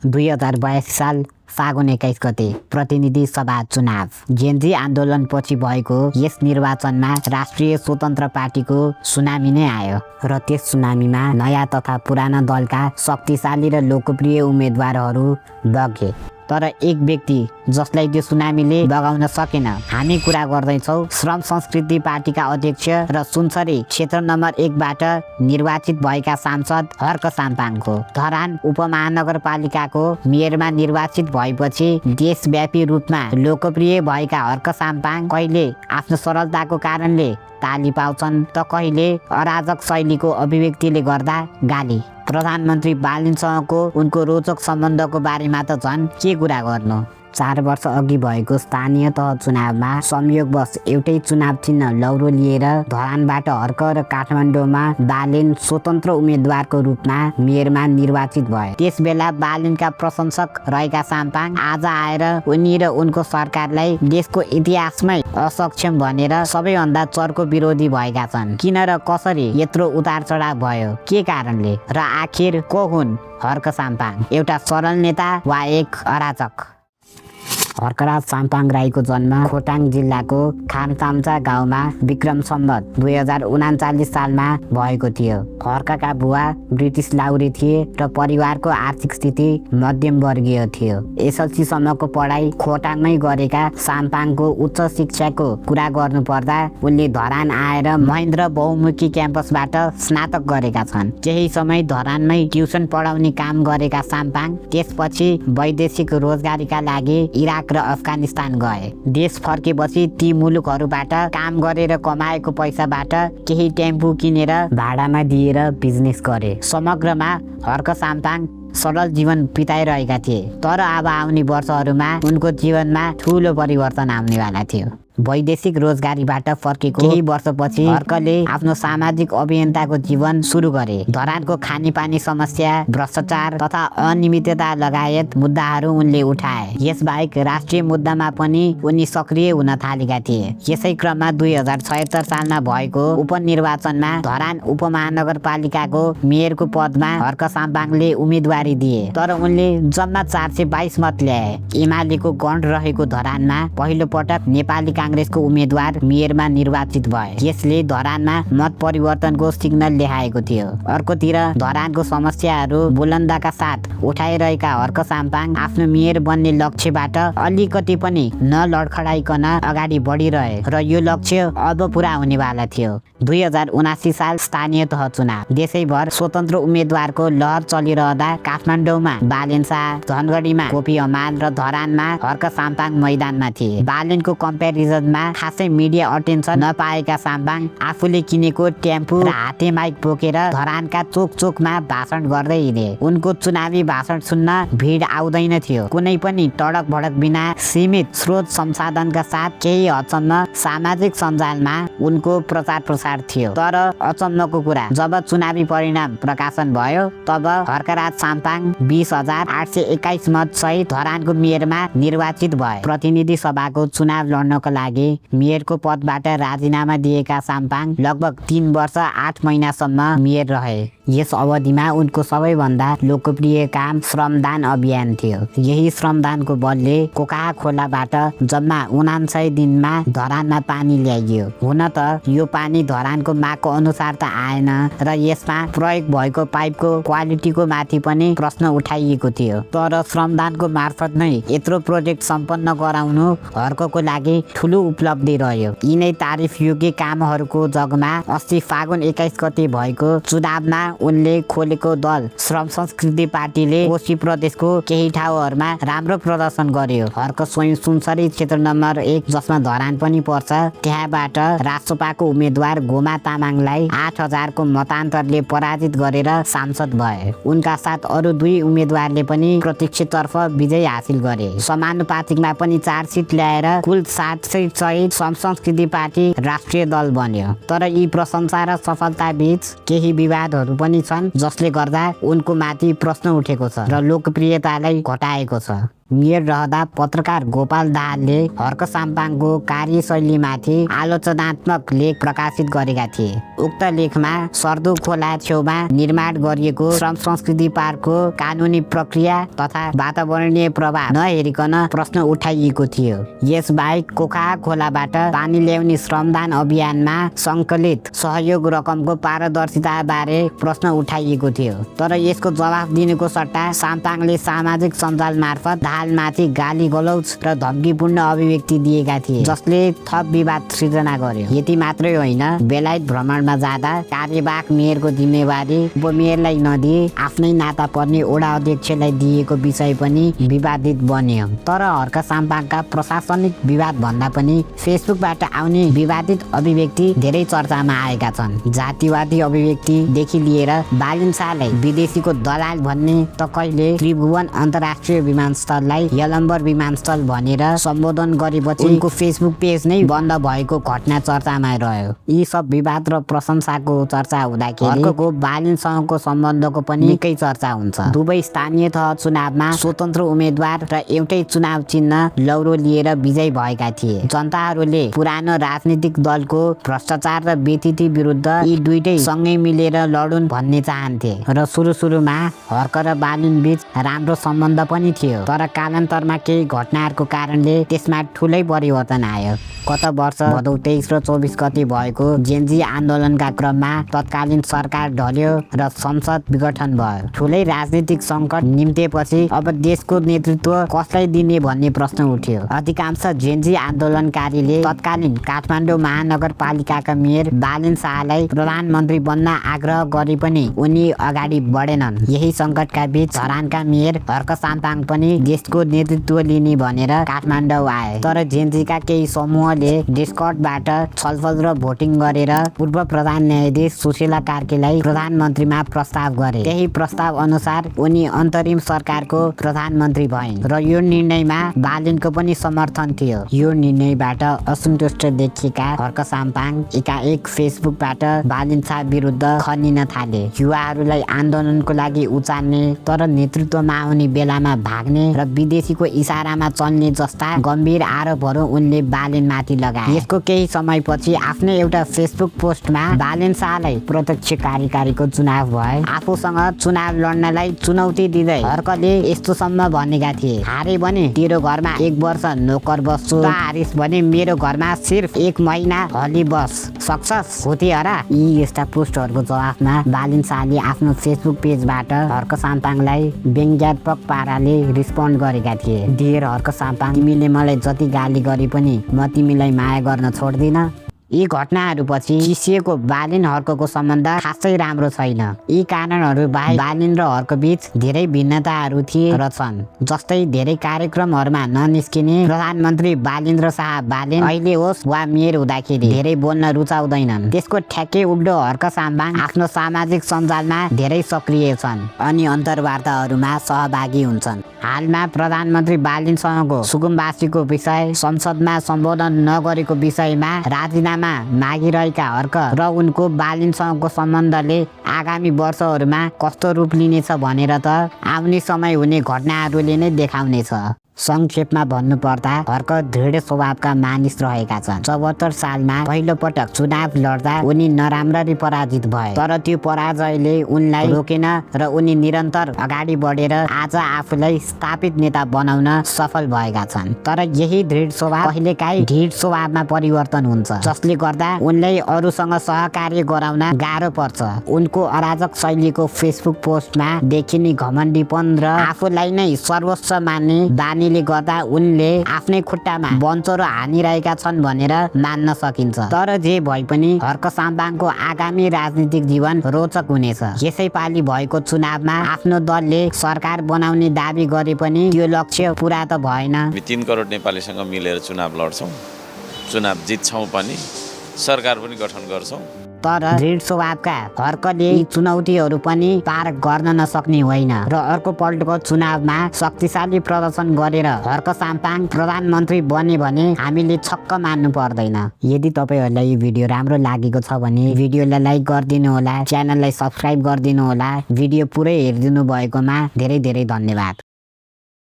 2082 साल फागुन 21 गते प्रतिनिधि सभा चुनाव। जेनजी आन्दोलनपछि भएको यस निर्वाचनमा राष्ट्रिय स्वतन्त्र पार्टीको सुनामी नै आयो र त्यस सुनामीमा नयाँ तथा पुराना दलका शक्तिशाली र लोकप्रिय उम्मेदवारहरू बगे। तर एक व्यक्ति जसलाई त्यो सुनामीले बगाउन सकेन। हामी कुरा गर्दैछौँ श्रम संस्कृति पार्टीका अध्यक्ष र सुनसरी क्षेत्र नम्बर 1 बाट निर्वाचित भएका सांसद हर्क साम्पाङको। धरान उपमहानगरपालिकाको मेयरमा निर्वाचित भएपछि देशव्यापी रूपमा लोकप्रिय भएका हर्क साम्पाङ कहिले आफ्नो सरलताको कारणले ताली पाउँछन् त कहिले अराजक शैलीको अभिव्यक्तिले गर्दा गाली। प्रधानमन्त्री बालिनसँगको उनको रोचक सम्बन्धको बारेमा त झन् के कुरा गर्नु। 4 वर्ष अघि भएको स्थानीय तह चुनावमा संयोगवश एउटै चुनाव चिन्ह लौरो लिएर धरानबाट हर्क र काठमाडौँमा बालेन स्वतन्त्र उम्मेदवारको रूपमा मेयरमा निर्वाचित भए। त्यसबेला बालेनका प्रशंसक रहेका साम्पाङ आज आएर उनी र उनको सरकारलाई देशको इतिहासमै असक्षम भनेर सबैभन्दा चर्को विरोधी भएका छन्। किन र कसरी यत्रो उतार चढाव भयो, के कारणले र आखिर को हुन् हर्क साम्पाङ? एउटा सरल नेता वा एक अराजक? हर्कराज साम्पाङ राईको जन्म खोटाङ जिल्लाको खामताम्चा गाउँमा विक्रम सम्वत 2039 सालमा भएको थियो। हर्कका बुवा ब्रिटिस लाउरे थिए र परिवारको आर्थिक स्थिति मध्यम वर्गीय थियो। एसएलसी सम्मको पढाइ खोटाङमै गरेका साम्पाङको उच्च शिक्षाको कुरा गर्नुपर्दा उनले धरान आएर महेन्द्र बहुमुखी क्याम्पसबाट स्नातक गरेका छन्। केही समय धरानमै ट्युसन पढाउने काम गरेका साम्पाङ त्यसपछि वैदेशिक रोजगारीका लागि इराक र अफगानिस्तान गए। देश फर्केपछि ती मुलुकहरूबाट काम गरेर कमाएको पैसाबाट केही टेम्पो किनेर भाडामा दिएर बिजनेस गरे। समग्रमा हर्क साम्पाङ सरल जीवन बिताइरहेका थिए। तर अब आउने वर्षहरूमा उनको जीवनमा ठुलो परिवर्तन आउनेवाला थियो। वैदेशिक रोजगारीबाट फर्केको केही वर्षपछि हर्कले आफ्नो सामाजिक अभियन्ताको जीवन सुरु गरे। धरानको खानेपानी समस्या, भ्रष्टाचार तथा अनियमितता लगायत मुद्दाहरू उनले उठाए। यसबाहेक राष्ट्रिय मुद्दामा पनि उनी सक्रिय हुन थालेका थिए। यसै क्रममा 2076 सालमा भएको उपनिर्वाचनमा धरान उपमहानगरपालिकाको मेयरको पदमा हर्क साम्पाङले उम्मेदवारी दिए। तर उनले जम्मा 422 मत ल्याए। एमालेको गण रहेको धरानमा पहिलो पटक नेपाली कांग्रेसको उम्मेदवार मेयरमा निर्वाचित भए। यसले धरानमा मत परिवर्तनको सिग्नल देखाएको थियो। अर्कोतिर धरानको समस्याहरू बुलन्दाका साथ उठाइरहेका हर्क साम्पाङ आफ्नो मेयर बन्ने लक्ष्यबाट अलिकति पनि नलडखडाइकन अगाडि बढिरहे र यो लक्ष्य अब पुरा हुनेवाला थियो। 2079 साल स्थानीय तह चुनाव। देशैभर स्वतन्त्र उम्मेदवारको लहर चलिरहँदा काठमाडौँमा बालेन शाह, धनगढीमा कोपी हमाल र धरानमा हर्क साम्पाङ मैदानमा थिए। बालेनको कम्पेरिजनमा खासै मिडिया अटेन्सन नपाएका साम्पाङ आफूले किनेको टेम्पो र हाते माइक बोकेर धरानका चोक चोकमा भाषण गर्दै हिँडे। उनको चुनावी भाषण सुन्न भिड आउँदैन थियो। कुनै पनि टडक भडक बिना सीमित स्रोत संसाधनका साथ केही हदसम्म सामाजिक सञ्जालमा उनको प्रचार प्रसार थियो। तर अचम्मको कुरा, जब चुनावी परिणाम प्रकाशन भयो तब हर्कराज साम्पाङ 20,821 मत सहित धरानको मेयरमा निर्वाचित भए। प्रतिनिधि सभाको चुनाव लड्नको लागि मेयरको पदबाट राजीनामा दिएका साम्पाङ लगभग 3 वर्ष 8 महिनासम्म मेयर रहे। यस अवधिमा उनको सबैभन्दा लोकप्रिय काम श्रमदान अभियान थियो। यही श्रमदानको बलले कोकाहा खोलाबाट जम्मा 79 दिनमा धरानमा पानी ल्याइयो। हुन त यो पानी धरानको मागको अनुसार त आएन र यसमा प्रयोग भएको पाइपको क्वालिटीको माथि पनि प्रश्न उठाइएको थियो। तर श्रमदानको मार्फत नै यत्रो प्रोजेक्ट सम्पन्न गराउनु हर्कको लागि ठुलो उपलब्धि रह्यो। यिनै तारिफ योग्य कामहरूको जगमा अस्ति फागुन 21 गते भएको चुनावमा उनले खोलेको दल श्रम संस्कृति पार्टीले कोशी प्रदेशको केही ठाउँहरूमा राम्रो प्रदर्शन गर्यो। हर्क स्वयं सुनसरी क्षेत्र नम्बर 1 जसमा धरान पनि पर्छ, त्यहाँबाट राष्ट्रपाको उम्मेदवार गोमा तामाङलाई 8,000 को मतान्तरले पराजित गरेर सांसद भए। उनका साथ अरू 2 उम्मेदवारले पनि प्रत्यक्षतर्फ विजय हासिल गरे। समानुपातिकमा पनि 4 सिट ल्याएर कुल 60 सिट सहित श्रम संस्कृति पार्टी राष्ट्रिय दल बन्यो। तर यी प्रशंसा र सफलता बीच केही विवादहरू पनि छन् जसले गर्दा उनको माथि प्रश्न उठेको छ र लोकप्रियतालाई घटाएको छ। मेयर रहँदा पत्रकार गोपाल दाहालले हर्क साम्पाङको कार्यशैलीमाथि आलोचनात्मक लेख प्रकाशित गरेका थिए। उक्त लेखमा सर्दो खोला छेउमा निर्माण गरिएको श्रम संस्कृति पार्कको कानुनी प्रक्रिया तथा वातावरणीय प्रभाव नहेरिकन प्रश्न उठाइएको थियो। यसबाहेक कोखा खोलाबाट पानी ल्याउने श्रमदान अभियानमा सङ्कलित सहयोग रकमको पारदर्शिता बारे प्रश्न उठाइएको थियो। तर यसको जवाफ दिनुको सट्टा साम्पाङले सामाजिक सञ्जाल मार्फत दाहालमाथि गाली गलौज र धम्कीपूर्ण अभिव्यक्ति दिएका थिए, जसले थप विवाद सृजना गर्यो। यति मात्रै होइन, बेलायत भ्रमणमा जाँदा कार्यवाहक मेयरको जिम्मेवारी उपमेयरलाई नदिए आफ्नै नाता पर्ने वडा अध्यक्षलाई दिएको विषय पनि विवादित बन्यो। तर हर्क साम्पाङका प्रशासनिक विवाद भन्दा पनि फेसबुकबाट आउने विवादित अभिव्यक्ति धेरै चर्चामा आएका छन्। जातिवादी अभिव्यक्तिदेखि लिएर बालिन शाहलाई विदेशीको दलाल भन्ने त कहिले त्रिभुवन अन्तर्राष्ट्रिय विमानस्थललाई यलम्बर विमानस्थल भनेर सम्बोधन गरेपछि उनको फेसबुक पेज नै बन्द भएको घटना चर्चामा रह्यो। यी सब विवाद र प्रशंसाको चर्चा हुँदाखेरि हर्कको बालिनसँगको सम्बन्धको पनि निकै चर्चा हुन्छ। दुवै स्थानीय तह चुनावमा स्वतन्त्र उम्मेदवार र एउटै चुनाव चिन्ह लौरो लिएर विजयी भएका थिए। जनताहरूले पुरानो राजनीतिक दलको भ्रष्टाचार र बेथिति विरुद्ध यी दुईटै सँगै मिलेर लडुन् भन्ने चाहन्थे र सुरुमा हर्क र बालिन बीच राम्रो सम्बन्ध पनि थियो। तर कालान्तरमा केही घटनाहरूको कारणले त्यसमा ठुलै परिवर्तन आयो। गत वर्ष भदौ 23 र 24 गते भएको जेन्जी आन्दोलनका क्रममा तत्कालीन सरकार ढल्यो र संसद विघटन भयो। ठुलै राजनीतिक सङ्कट निम्तेपछि अब देशको नेतृत्व कसलाई दिने भन्ने प्रश्न उठ्यो। अधिकांश जेन्जी आन्दोलनकारीले तत्कालीन काठमाडौँ महानगरपालिकाका मेयर बालिन शाहलाई प्रधानमन्त्री बन्न आग्रह गरे पनि उनी अगाडि बढेनन्। यही सङ्कटका बीच धरानका मेयर हर्क साम्पाङ पनि देशको नेतृत्व लिने भनेर काठमाडौँ आए। तर जेन्जीका केही समूहले डिस्कर्डबाट छलफल र भोटिङ गरेर पूर्व प्रधान न्यायाधीश सुशीला कार्कीलाई प्रधानमन्त्रीमा प्रस्ताव गरे। त्यही प्रस्ताव अनुसार उनी अन्तरिम सरकारको प्रधानमन्त्री भइन् र यो निर्णयमा बालिनको पनि समर्थन थियो। यो निर्णयबाट असन्तुष्ट देखिएका हर्क साम्पाङ एकाएक फेसबुकबाट बालिन शाह विरुद्ध खनिन थाले। युवाहरूलाई आन्दोलनको लागि उचाल्ने तर नेतृत्वमा आउने बेलामा भाग्ने र विदेशीको इसारामा चल्ने जस्ता गम्भीर आरोपहरू उनले बालिनमाथि लगाए। यसको केही समयपछि आफ्नै एउटा फेसबुक पोस्टमा बालिन शाहलाई प्रत्यक्ष कार्यकारीको चुनाव भए आफूसँग चुनाव लड्नलाई चुनौती दिँदै हर्कले यस्तोसम्म भनेका थिए, हारे भने तेरो घरमा 1 वर्ष नोकर बस्छु, हारिस भने मेरो घरमा सिर्फ 1 महिना हली बस सक्छस् होती हरा। यी यस्ता पोस्टहरूको जवाफमा बालिन शाहले आफ्नो फेसबुक पेजबाट हर्क साम्पाङलाई व्यङ्ग्यात्मक पाराले रिस्पोन्ड गरेका थिए। डियर हर्क साम्पाङ, तिमीले मलाई जति गाली गरे पनि म तिमीलाई माया गर्न छोड्दिन। यी घटनाहरूपछि चिसिएको बालिन हर्कको सम्बन्ध खासै राम्रो छैन। यी कारणहरू बाहेक बालिन र हर्क बीच धेरै भिन्नताहरू थिए र छन्। जस्तै धेरै कार्यक्रमहरूमा ननिस्किने प्रधानमन्त्री बालिन्द्र शाह बालिन अहिले होस् वा मेयर हुँदाखेरि धेरै बोल्न रुचाउँदैनन्। त्यसको ठ्याक्कै उल्टो हर्क साम्पाङ आफ्नो सामाजिक सञ्जालमा धेरै सक्रिय छन् अनि अन्तर्वार्ताहरूमा सहभागी हुन्छन्। हालमा प्रधानमन्त्री बालिनसँगको सुकुम्बासीको विषय, संसदमा सम्बोधन नगरेको विषयमा राजीनामा मागिरहेका हर्क र उनको बालिनसँगको सम्बन्धले आगामी वर्षहरूमा कस्तो रूप लिनेछ भनेर त आउने समय हुने घटनाहरूले नै देखाउनेछ। संक्षेपमा भन्नुपर्दा हर्क दृढ स्वभावका मानिस रहेका छन्। 74 सालमा पहिलो पटक चुनाव लड्दा उनी नराम्ररी पराजित भए, तर त्यो पराजयले उनलाई रोकेन र उनी निरन्तर अगाडि बढेर आज आफूलाई स्थापित नेता बनाउन सफल भएका छन्। तर यही दृढ स्वभाव कहिलेकाहीँ ढिड स्वभावमा परिवर्तन हुन्छ, जसले गर्दा उनलाई अरूसँग सहकार्य गराउन गाह्रो पर्छ। उनको अराजक शैलीको फेसबुक पोस्टमा देखिने घमण्डीपन र आफूलाई नै सर्वोच्च मान्ने बानी ले गर्दा उनले आफ्नै खुट्टामा बन्चरो हानिरहेका छन् भनेर मान्न सकिन्छ। तर जे भए पनि हर्क साम्पाङको आगामी राजनीतिक जीवन रोचक हुनेछ। यसैपालि भएको चुनावमा आफ्नो दलले सरकार बनाउने दाबी गरे पनि त्यो लक्ष्य पूरा त भएन। 3 करोड नेपालीसँग मिलेर चुनाव लड्छौं, चुनाव जित्छौं पनि, सरकार पनि गठन गर्छौं। तर दृढ स्वभावका हर्कले यी चुनौतीहरू पनि पार गर्न नसक्ने होइन र अर्को पल्टको चुनावमा शक्तिशाली प्रदर्शन गरेर हर्क साम्पाङ प्रधानमन्त्री बने भने हामीले छक्क मान्नु पर्दैन। यदि तपाईहरुलाई यो भिडियो राम्रो लागेको छ भने भिडियोलाई लाइक गरिदिनु होला, च्यानललाई सब्स्क्राइब गरिदिनु होला। भिडियो पुरै हेरिदिनु भएकोमा धेरै धेरै धन्यवाद।